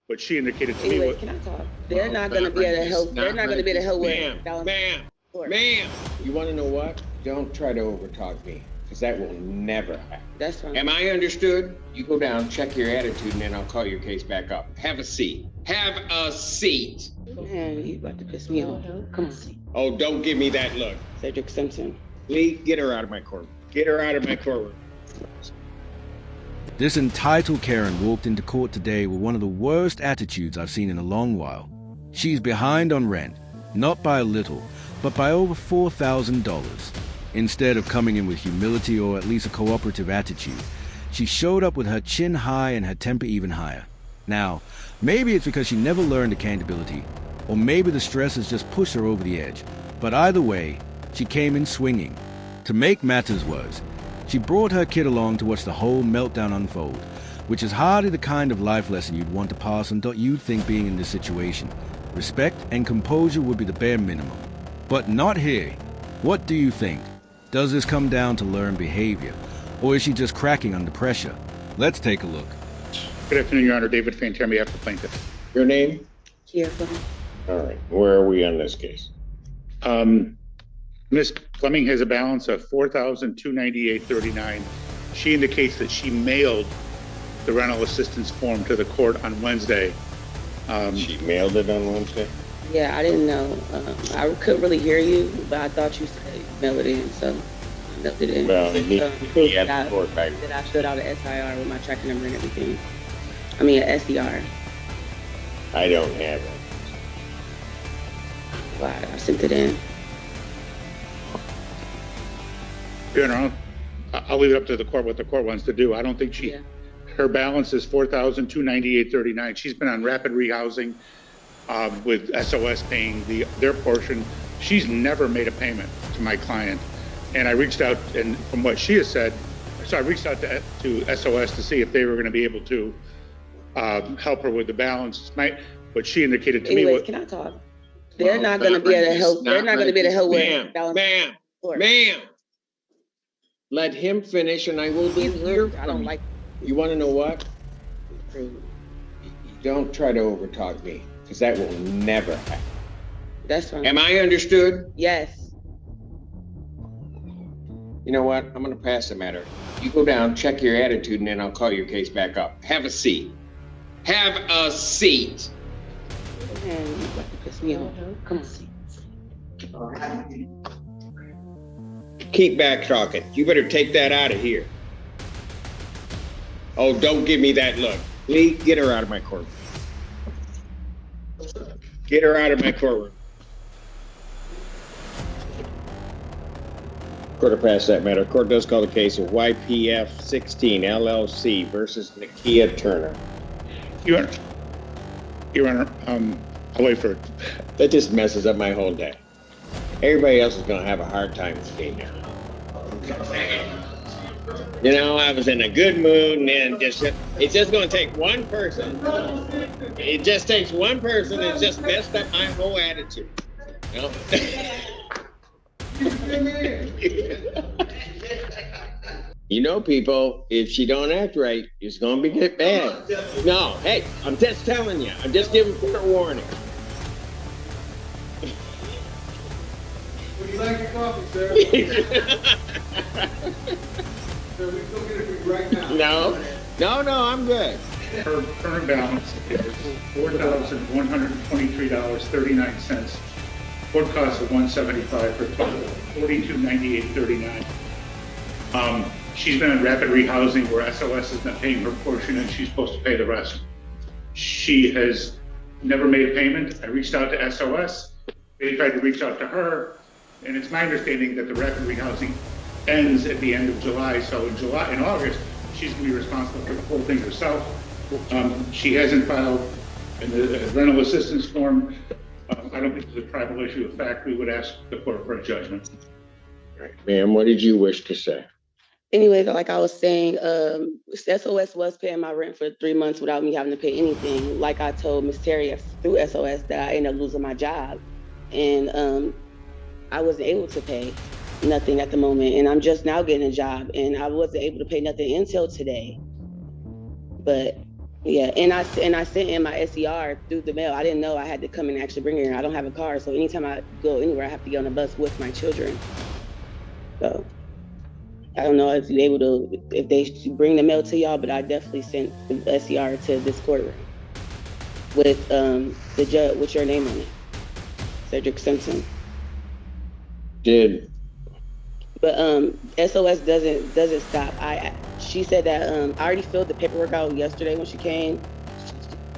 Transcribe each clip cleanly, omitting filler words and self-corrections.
but she indicated to me Anyways, what. can I talk? They're not going to be able to help. They're not going to be able to help with balance. Ma'am, you want to know what? Don't try to overtalk me, because that will never happen. That's fine. Am I understood? You go down, check your attitude, and then I'll call your case back up. Have a seat. Have a seat. Man, you about to piss me off. Come on. Oh, don't give me that look. Cedric Simpson. Lee, get her out of my courtroom. Get her out of my courtroom. This entitled Karen walked into court today with one of the worst attitudes I've seen in a long while. She's behind on rent, not by a little, but by over $4,000. Instead of coming in with humility or at least a cooperative attitude, she showed up with her chin high and her temper even higher. Now, maybe it's because she never learned accountability, or maybe the stress has just pushed her over the edge. But either way, she came in swinging. To make matters worse, she brought her kid along to watch the whole meltdown unfold, which is hardly the kind of life lesson you'd want to pass on you'd think being in this situation. Respect and composure would be the bare minimum. But not here. What do you think? Does this come down to learned behavior, or is she just cracking under pressure? Let's take a look. Good afternoon, Your Honor. David Fanter, on behalf of the plaintiff. Your name? Kia Fleming. All right. Where are we on this case? Ms. Fleming has a balance of $4,298.39. She indicates that she mailed the rental assistance form to the court on Wednesday. She mailed it on Wednesday? Yeah, I didn't know. I couldn't really hear you, but I thought you said mail it in, so I mailed it in. Well, Proof he had that the court back. I filled out an SIR with my tracking number and everything. I mean, an SDR. I don't have it. Why? I sent it in. Your Honor, I'll leave it up to the court what the court wants to do. I don't think her balance is $4,298.39. She's been on rapid rehousing with SOS paying their portion. She's never made a payment to my client. And I reached out, and from what she has said, so I reached out to SOS to see if they were going to be able to help her with the balance. But she indicated to me. Anyways, can I talk? They're not going to be able to help. They're not going to be able to help with balance. Ma'am. Let him finish, and I will be here. I don't like. You want to know what? Don't try to overtalk me, because that will never happen. That's fine. Am I understood? Yes. You know what? I'm going to pass the matter. You go down, check your attitude, and then I'll call your case back up. Have a seat. Have a seat. Man, you about to piss me off. Come on. Keep back talking. You better take that out of here. Oh, don't give me that look. Lee, get her out of my courtroom. Get her out of my courtroom. Court will pass that matter. Court does call the case of YPF 16 LLC versus Nakia Turner. Your Honor, I'll wait for it. That just messes up my whole day. Everybody else is going to have a hard time with me now. You know, I was in a good mood, and then it's just going to take one person. It just takes one person, and just messed up my whole attitude. You know? You know, people, if she don't act right, it's going to get bad. No, hey, I'm just telling you. I'm just giving fair warning. Would you like your coffee, sir? Sir, we can go get it right now. No, I'm good. Her current balance is $4,123.39. Court costs of $175 for a total of $4298.39. She's been in rapid rehousing where SOS has been paying her portion and she's supposed to pay the rest. She has never made a payment. I reached out to SOS. They tried to reach out to her, and it's my understanding that the rapid rehousing ends at the end of July. So in August, she's going to be responsible for the whole thing herself. She hasn't filed the rental assistance form. I don't think there's a tribal issue of fact. We would ask the court for a judgment. All right, ma'am, what did you wish to say? Anyways, like I was saying, SOS was paying my rent for 3 months without me having to pay anything. Like I told Miss Terry through SOS that I ended up losing my job, and I wasn't able to pay nothing at the moment. And I'm just now getting a job, and I wasn't able to pay nothing until today. But Yeah, and I sent in my SER through the mail. I didn't know I had to come and actually bring it here. I don't have a car, so anytime I go anywhere, I have to get on a bus with my children. So I don't know if you're able to, if they should bring the mail to y'all, but I definitely sent the SER to this courtroom with the judge with your name on it, Cedric Simpson. Did But SOS doesn't stop. She said that I already filled the paperwork out yesterday when she came.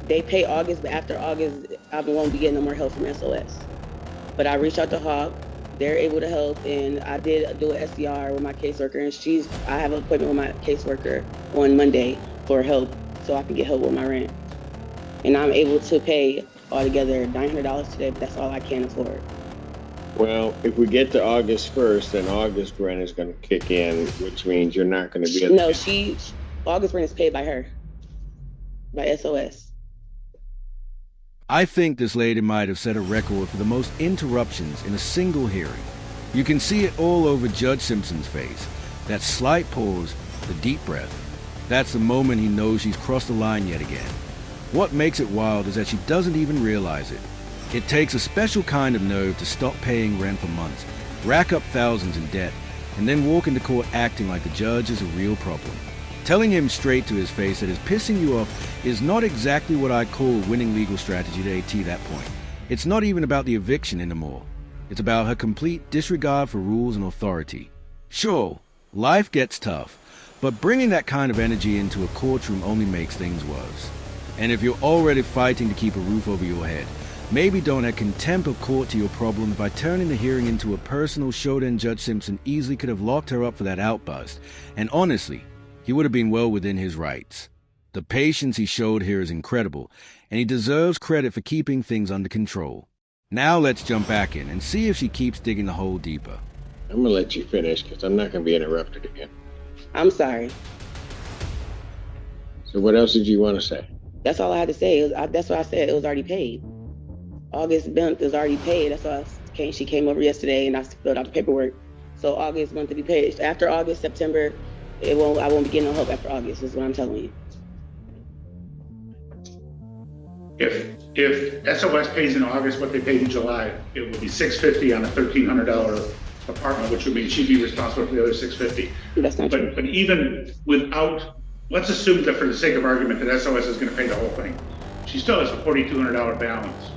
They pay August, but after August, I won't be getting no more help from SOS. But I reached out to Hawk. They're able to help, and I did do an SDR with my caseworker, and I have an appointment with my caseworker on Monday for help, so I can get help with my rent. And I'm able to pay altogether $900 today, but that's all I can afford. Well, if we get to August 1st, then August rent is going to kick in, which means you're not going to be able No, to. August rent is paid by her, by SOS. I think this lady might have set a record for the most interruptions in a single hearing. You can see it all over Judge Simpson's face. That slight pause, the deep breath. That's the moment he knows she's crossed the line yet again. What makes it wild is that she doesn't even realize it. It takes a special kind of nerve to stop paying rent for months, rack up thousands in debt, and then walk into court acting like the judge is a real problem. Telling him straight to his face that his pissing you off is not exactly what I'd call a winning legal strategy to AT that point. It's not even about the eviction anymore. It's about her complete disregard for rules and authority. Sure, life gets tough, but bringing that kind of energy into a courtroom only makes things worse. And if you're already fighting to keep a roof over your head, maybe don't add contempt of court to your problems by turning the hearing into a personal showdown. Judge Simpson easily could have locked her up for that outburst, and honestly, he would have been well within his rights. The patience he showed here is incredible, and he deserves credit for keeping things under control. Now let's jump back in and see if she keeps digging the hole deeper. I'm going to let you finish because I'm not going to be interrupted again. I'm sorry. So what else did you want to say? That's all I had to say. That's what I said. It was already paid. August month is already paid. That's why she came over yesterday and I filled out the paperwork. So August month to be paid. After August, September, I won't be getting no help after August, is what I'm telling you. If SOS pays in August what they paid in July, it would be $650 on a $1,300 apartment, which would mean she'd be responsible for the other $650. That's not true. But even without, let's assume that for the sake of argument that SOS is going to pay the whole thing, she still has a $4,200 balance,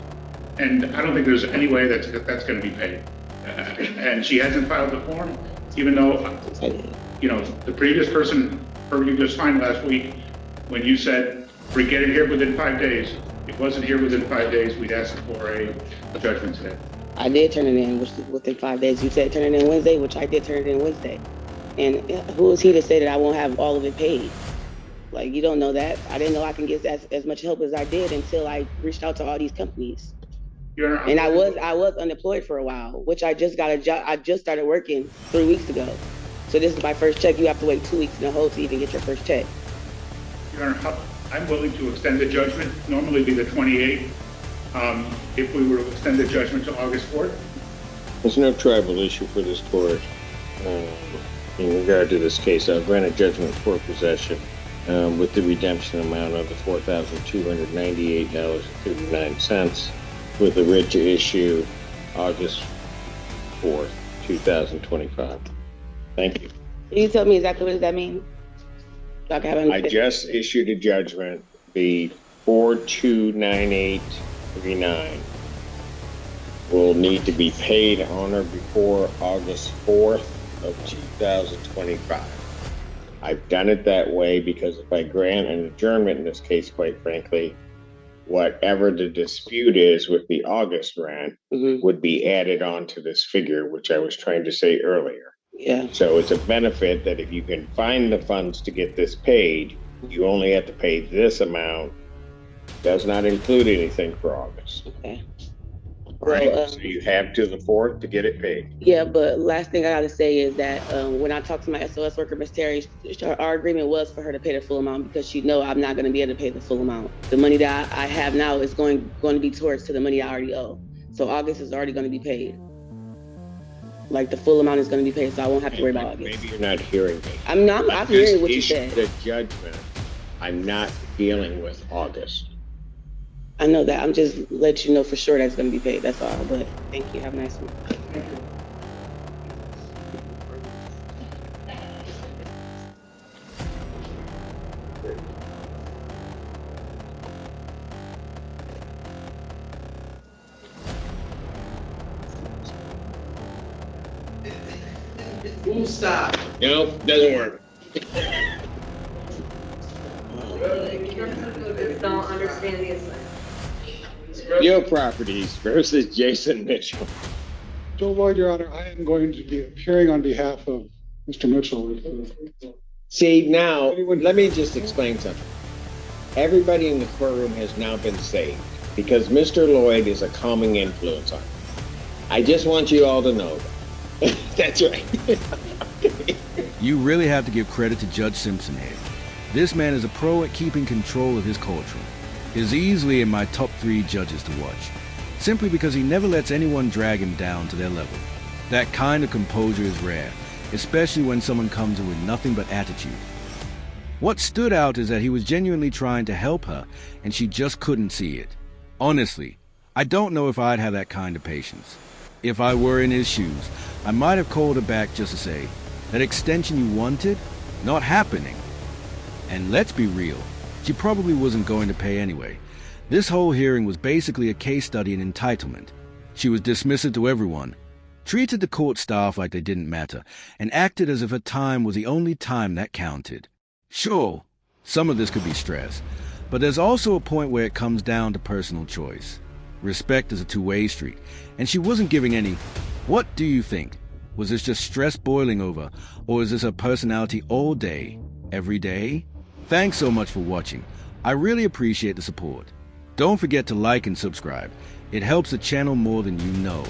and I don't think there's any way that's going to be paid. And she hasn't filed the form, even though the previous person heard you just fine last week when you said we get it here within 5 days. It wasn't here within 5 days. We'd ask for a judgment today. I did turn it in within 5 days. You said turn it in Wednesday, which I did turn it in Wednesday. And who is he to say that I won't have all of it paid? Like, you don't know that. I didn't know I can get as much help as I did until I reached out to all these companies. And I was unemployed for a while, which I just got a job. I just started working 3 weeks ago. So this is my first check. You have to wait 2 weeks in a hole to even get your first check. Your Honor, I'm willing to extend the judgment. Normally be the 28th. If we were to extend the judgment to August 4th. There's no tribal issue for this court in regard to this case. I'll grant a judgment for possession with the redemption amount of the $4,298.39 with the writ to issue August 4th, 2025. Thank you. Can you tell me exactly what does that mean? I just issued a judgment, the 429839 will need to be paid on or before August 4th of 2025. I've done it that way because if I grant an adjournment in this case, quite frankly, whatever the dispute is with the August rent would be added on to this figure, which I was trying to say earlier. Yeah. So it's a benefit that if you can find the funds to get this paid, you only have to pay this amount. Does not include anything for August. Okay. Right. So you have to the 4th to get it paid. Yeah, but last thing I got to say is that when I talked to my SOS worker, Ms. Terry, our agreement was for her to pay the full amount because she know I'm not going to be able to pay the full amount. The money that I have now is going to be towards to the money I already owe. So August is already going to be paid. Like the full amount is going to be paid, so I won't have to worry about August. Maybe you're not hearing me. I'm hearing what you said. The judgment I'm not dealing with August. I know that. I'm just let you know for sure that's going to be paid. That's all. But thank you. Have a nice one. Thank you. Boom, stop. Nope, doesn't work. Just don't understand the assignment. Real Properties versus Jason Mitchell. Joe Lloyd, Your Honor, I am going to be appearing on behalf of Mr. Mitchell. See, now, let me just explain something. Everybody in the courtroom has now been saved because Mr. Lloyd is a calming influence on me. I just want you all to know that. That's right. You really have to give credit to Judge Simpson here. This man is a pro at keeping control of his courtroom. He's easily in my top 3 judges to watch, simply because he never lets anyone drag him down to their level. That kind of composure is rare, especially when someone comes in with nothing but attitude. What stood out is that he was genuinely trying to help her, and she just couldn't see it. Honestly, I don't know if I'd have that kind of patience. If I were in his shoes, I might have called her back just to say, that extension you wanted, not happening. And let's be real, she probably wasn't going to pay anyway. This whole hearing was basically a case study in entitlement. She was dismissive to everyone, treated the court staff like they didn't matter, and acted as if her time was the only time that counted. Sure, some of this could be stress, but there's also a point where it comes down to personal choice. Respect is a two-way street, and she wasn't giving any. What do you think? Was this just stress boiling over, or is this her personality all day, every day? Thanks so much for watching. I really appreciate the support. Don't forget to like and subscribe. It helps the channel more than you know.